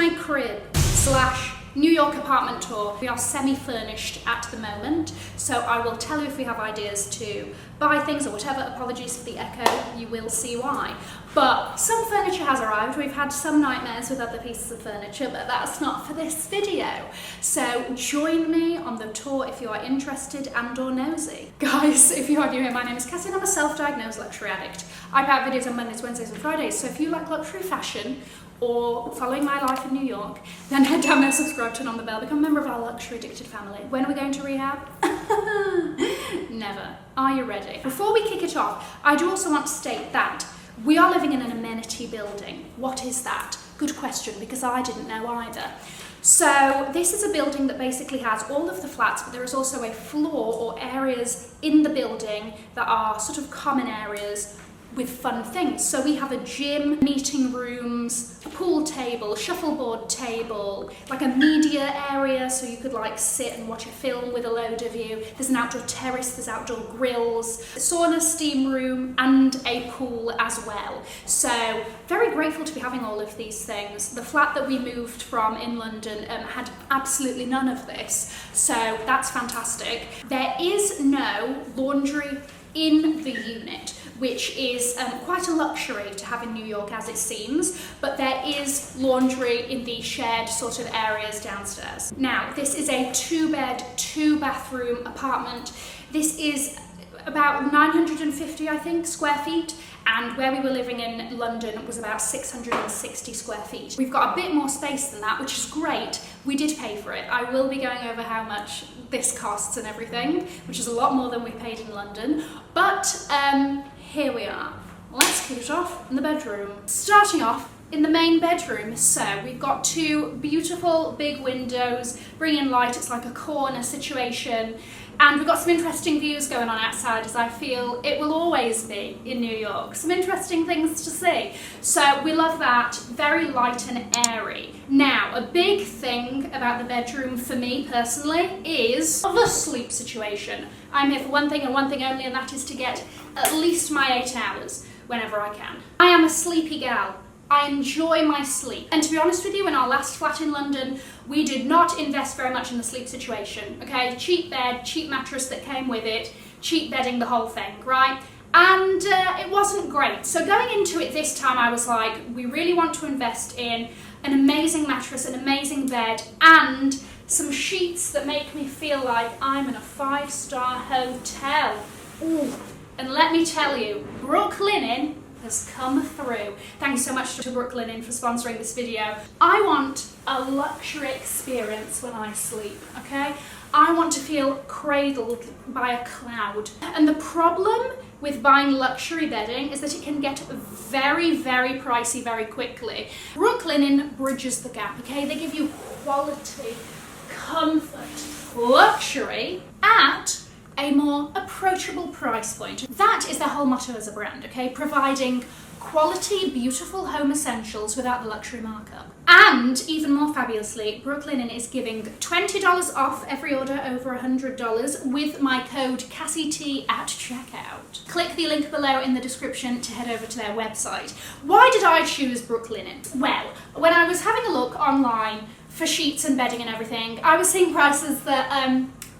my crib slash New York apartment tour. We are semi-furnished at the moment, so I will tell you if we have ideas to buy things or whatever. Apologies for the echo, you will see why. But some furniture has arrived. We've had some nightmares with other pieces of furniture, but that's not for this video. So join me on the tour if you are interested and or nosy. Guys, if you are new here, my name is Cassie and I'm a self-diagnosed luxury addict. I put out videos on Mondays, Wednesdays and Fridays, so if you like luxury fashion or following my life in New York, then head down there, subscribe, turn on the bell, become a member of our luxury addicted family. When are we going to rehab? Never. Are you ready? Before we kick it off, I do also want to state that we are living in an amenity building. What is that? Good question, because I didn't know either. So this is a building that basically has all of the flats, but there is also a floor or areas in the building that are sort of common areas with fun things. So we have a gym, meeting rooms, a pool table, shuffleboard table, like a media area so you could like sit and watch a film with a load of you. There's an outdoor terrace, there's outdoor grills, a sauna, steam room and a pool as well. So very grateful to be having all of these things. The flat that we moved from in London had absolutely none of this, so that's fantastic. There is no laundry in the unit, which is quite a luxury to have in New York as it seems, but there is laundry in the shared sort of areas downstairs. Now, this is a 2-bed, 2-bathroom apartment. This is about 950, I think, square feet, and where we were living in London was about 660 square feet. We've got a bit more space than that, which is great. We did pay for it. I will be going over how much this costs and everything, which is a lot more than we paid in London, but here we are. Let's kick it off in the bedroom. Starting off in the main bedroom, so we've got 2 beautiful big windows, bringing light. It's like a corner situation. And we've got some interesting views going on outside, as I feel it will always be in New York. Some interesting things to see. So we love that, very light and airy. Now, a big thing about the bedroom for me personally is the sleep situation. I'm here for one thing and one thing only, and that is to get at least my 8 hours whenever I can. I am a sleepy gal. I enjoy my sleep. And to be honest with you, in our last flat in London, we did not invest very much in the sleep situation, okay? Cheap bed, cheap mattress that came with it, cheap bedding, the whole thing, right? And it wasn't great. So going into it this time, I was like, we really want to invest in an amazing mattress, an amazing bed, and some sheets that make me feel like I'm in a 5-star hotel. Ooh, and let me tell you, Brooklinen has come through. Thank you so much to Brooklinen for sponsoring this video. I want a luxury experience when I sleep, okay? I want to feel cradled by a cloud. And the problem with buying luxury bedding is that it can get very, very pricey very quickly. Brooklinen bridges the gap, okay? They give you quality, comfort, luxury at a more approachable price point. That is their whole motto as a brand, okay? Providing quality, beautiful home essentials without the luxury markup. And even more fabulously, Brooklinen is giving $20 off every order over $100 with my code CassieT at checkout. Click the link below in the description to head over to their website. Why did I choose Brooklinen? Well, when I was having a look online for sheets and bedding and everything, I was seeing prices that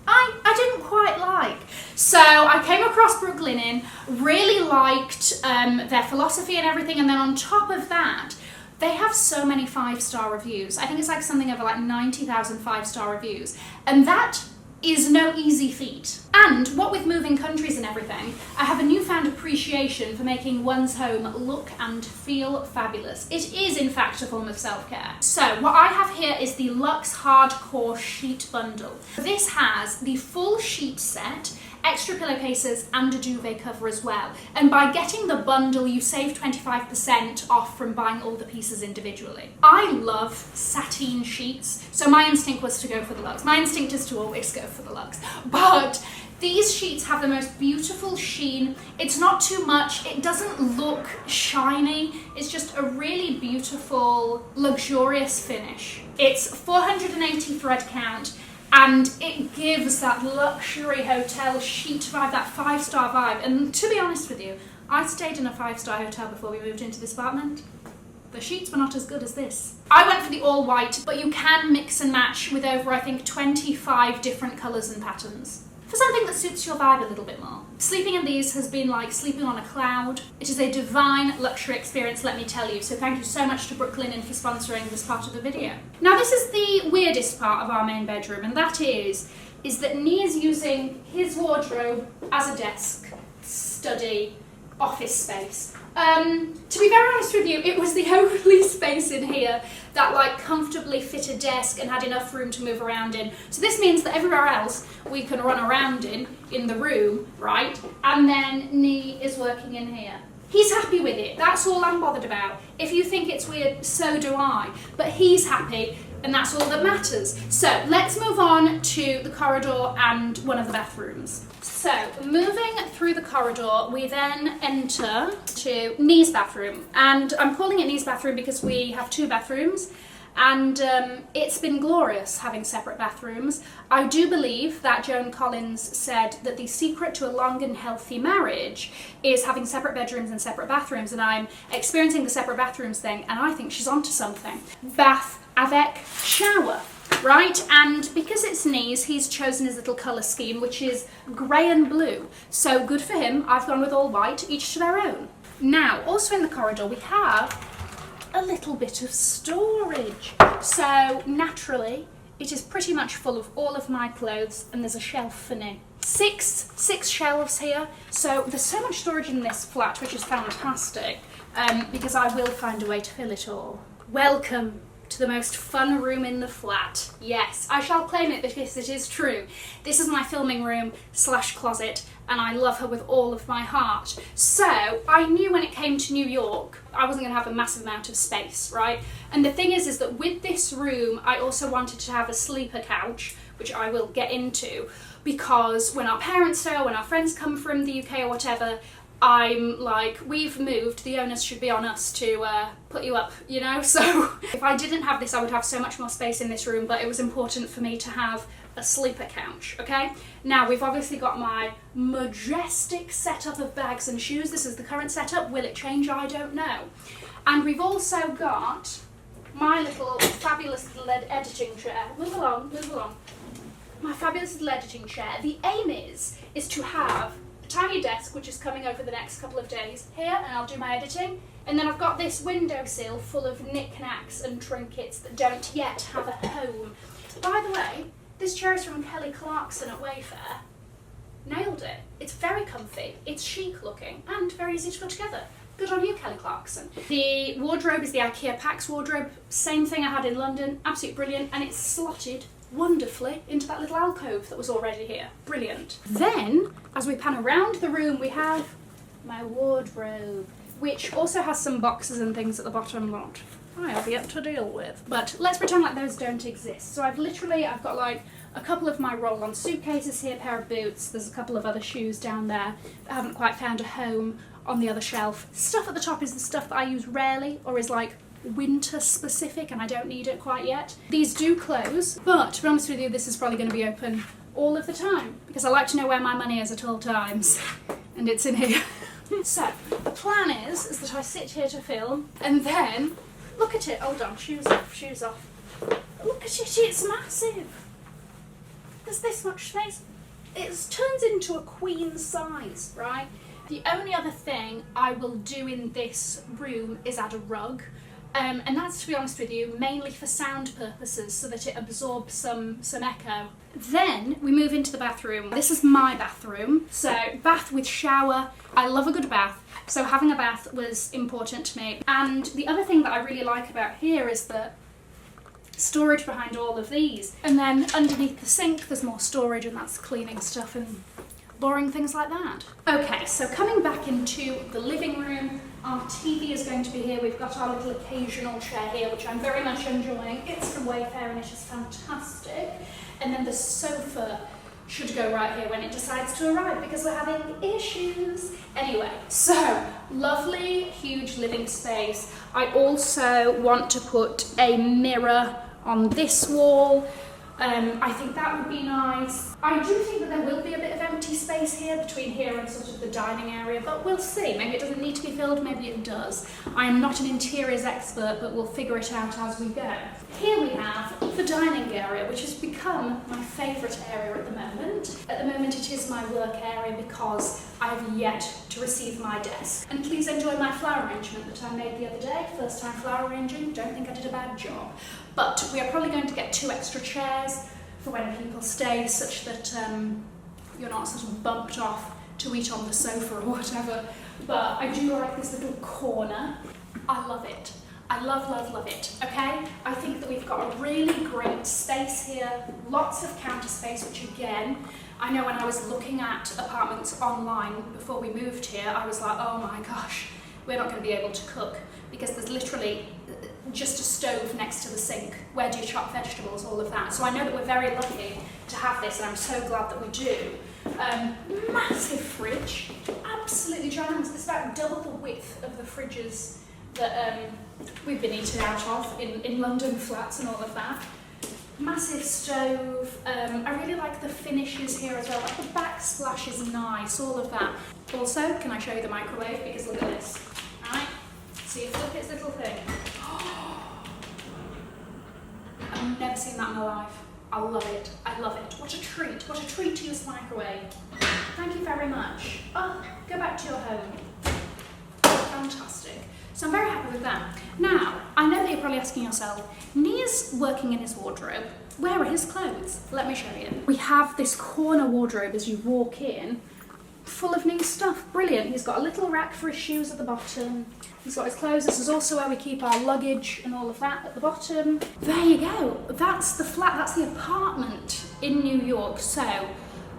I didn't quite like. So I came across Brooklinen, really liked their philosophy and everything, and then on top of that, they have so many 5-star reviews. I think it's like something over like 90,000 5-star reviews, and that is no easy feat. And what with moving countries and everything, I have a newfound appreciation for making one's home look and feel fabulous. It is in fact a form of self-care. So what I have here is the Luxe Hardcore Sheet Bundle. This has the full sheet set, extra pillowcases and a duvet cover as well. And by getting the bundle, you save 25% off from buying all the pieces individually. I love sateen sheets, so my instinct was to go for the Luxe. My instinct is to always go for the Luxe. But these sheets have the most beautiful sheen. It's not too much, it doesn't look shiny, it's just a really beautiful, luxurious finish. It's 480 thread count, and it gives that luxury hotel chic vibe, that 5-star vibe. And to be honest with you, I stayed in a 5-star hotel before we moved into this apartment. The sheets were not as good as this. I went for the all white, but you can mix and match with over, I think, 25 different colours and patterns for something that suits your vibe a little bit more. Sleeping in these has been like sleeping on a cloud. It is a divine luxury experience, let me tell you. So thank you so much to Brooklinen for sponsoring this part of the video. Now this is the weirdest part of our main bedroom, and that is that Nee is using his wardrobe as a desk, study, office space. To be very honest with you, it was the only space in here that like comfortably fit a desk and had enough room to move around in. So this means that everywhere else we can run around in the room, right? And then Nee is working in here. He's happy with it. That's all I'm bothered about. If you think it's weird, so do I. But he's happy, and that's all that matters. So let's move on to the corridor and one of the bathrooms. So moving through the corridor, we then enter to Nee's bathroom. And I'm calling it Nee's bathroom because we have two bathrooms. And it's been glorious having separate bathrooms. I do believe that Joan Collins said that the secret to a long and healthy marriage is having separate bedrooms and separate bathrooms, and I'm experiencing the separate bathrooms thing, and I think she's onto something. Bath avec shower, right? And because it's Nee's, he's chosen his little colour scheme, which is grey and blue. So good for him. I've gone with all white, each to their own. Now, also in the corridor, we have a little bit of storage. So naturally, it is pretty much full of all of my clothes, and there's a shelf for me. Six shelves here. So there's so much storage in this flat, which is fantastic, because I will find a way to fill it all. Welcome to the most fun room in the flat. Yes, I shall claim it because it is true. This is my filming room / closet, and I love her with all of my heart. So I knew when it came to New York, I wasn't going to have a massive amount of space, right? And the thing is that with this room, I also wanted to have a sleeper couch, which I will get into, because when our parents stay or when our friends come from the UK or whatever, I'm like, we've moved, the onus should be on us to put you up, you know? So if I didn't have this, I would have so much more space in this room, but it was important for me to have a sleeper couch, okay? Now, we've obviously got my majestic setup of bags and shoes. This is the current setup. Will it change? I don't know. And we've also got my little fabulous little editing chair. Move along, move along. My fabulous little editing chair. The aim is to have a tiny desk, which is coming over the next couple of days here, and I'll do my editing. And then I've got this windowsill full of knickknacks and trinkets that don't yet have a home. By the way, this chair is from Kelly Clarkson at Wayfair. Nailed it. It's very comfy, it's chic looking, and very easy to put together. Good on you, Kelly Clarkson. The wardrobe is the IKEA Pax wardrobe. Same thing I had in London. Absolutely brilliant, and it's slotted wonderfully into that little alcove that was already here. Brilliant. Then, as we pan around the room, we have my wardrobe, which also has some boxes and things at the bottom that I have yet to deal with. But let's pretend like those don't exist. So I've got like a couple of my roll-on suitcases here, a pair of boots, there's a couple of other shoes down there that haven't quite found a home on the other shelf. Stuff at the top is the stuff that I use rarely or is like winter specific and I don't need it quite yet. These do close, but to be honest with you, this is probably going to be open all of the time because I like to know where my money is at all times, and it's in here. So the plan is that I sit here to film, and then look at it. Hold on, shoes off, shoes off. Look at it, it's massive. There's this much space. It turns into a queen size, right? The only other thing I will do in this room is add a rug. And that's, to be honest with you, mainly for sound purposes, so that it absorbs some echo. Then we move into the bathroom. This is my bathroom. So bath with shower. I love a good bath, so having a bath was important to me. And the other thing that I really like about here is the storage behind all of these. And then underneath the sink there's more storage, and that's cleaning stuff and boring things like that. Okay, so coming back into the living room, our TV is going to be here. We've got our little occasional chair here, which I'm very much enjoying. It's from Wayfair and it's just fantastic. And then the sofa should go right here when it decides to arrive because we're having issues. Anyway, so lovely, huge living space. I also want to put a mirror on this wall. I think that would be nice. I do think that there will be a bit of empty space here between here and sort of the dining area, but we'll see. Maybe it doesn't need to be filled, maybe it does. I am not an interiors expert, but we'll figure it out as we go. Here we have the dining area, which has become my favourite area at the moment. At the moment it is my work area because I have yet to receive my desk. And please enjoy my flower arrangement that I made the other day. First time flower arranging, don't think I did a bad job. But we are probably going to get 2 extra chairs for when people stay, such that you're not sort of bumped off to eat on the sofa or whatever. But I do like this little corner. I love it. I love, love, love it, okay? I think that we've got a really great space here, lots of counter space, which again, I know when I was looking at apartments online before we moved here, I was like, oh my gosh, we're not going to be able to cook because there's literally just a stove next to the sink. Where do you chop vegetables? All of that. So I know that we're very lucky to have this, and I'm so glad that we do. Massive fridge, absolutely ginormous. It's about double the width of the fridges that we've been eating out of in London flats and all of that. Massive stove. I really like the finishes here as well. Like the backsplash is nice, all of that. Also, can I show you the microwave? Because look at this. Alright? See, look at its little thing. I've never seen that in my life. I love it. I love it. What a treat. What a treat to use the microwave. Thank you very much. Oh, go back to your home. Fantastic. So I'm very happy with that. Now, I know that you're probably asking yourself, Nia's working in his wardrobe. Where are his clothes? Let me show you. We have this corner wardrobe as you walk in, full of Nia's stuff. Brilliant. He's got a little rack for his shoes at the bottom. He's got his clothes. This is also where we keep our luggage and all of that at the bottom. There you go. That's the flat, that's the apartment in New York. So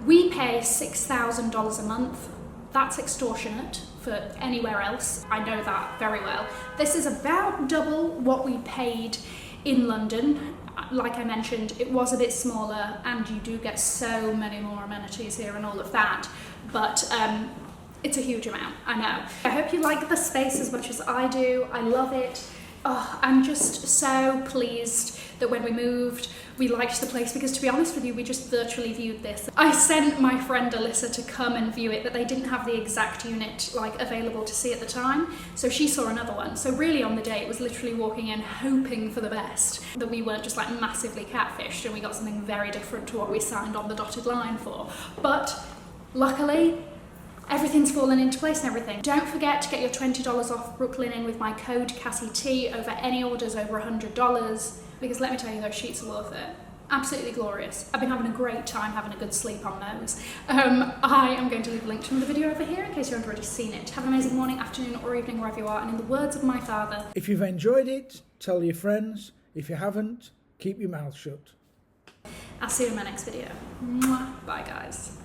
we pay $6,000 a month. That's extortionate for anywhere else. I know that very well. This is about double what we paid in London. Like I mentioned, it was a bit smaller and you do get so many more amenities here and all of that. But it's a huge amount, I know. I hope you like the space as much as I do. I love it. Oh, I'm just so pleased that when we moved, we liked the place because, to be honest with you, we just virtually viewed this. I sent my friend Alyssa to come and view it, but they didn't have the exact unit like available to see at the time, so she saw another one. So really on the day, it was literally walking in hoping for the best, that we weren't just like massively catfished and we got something very different to what we signed on the dotted line for. But luckily, everything's fallen into place and everything. Don't forget to get your $20 off Brooklyn Inn with my code CassieT over any orders over $100, because let me tell you, those sheets are worth it. Absolutely glorious. I've been having a great time having a good sleep on those. I am going to leave a link to another video over here in case you haven't already seen it. Have an amazing morning, afternoon or evening wherever you are, and in the words of my father, if you've enjoyed it, tell your friends. If you haven't, keep your mouth shut. I'll see you in my next video. Mwah. Bye guys.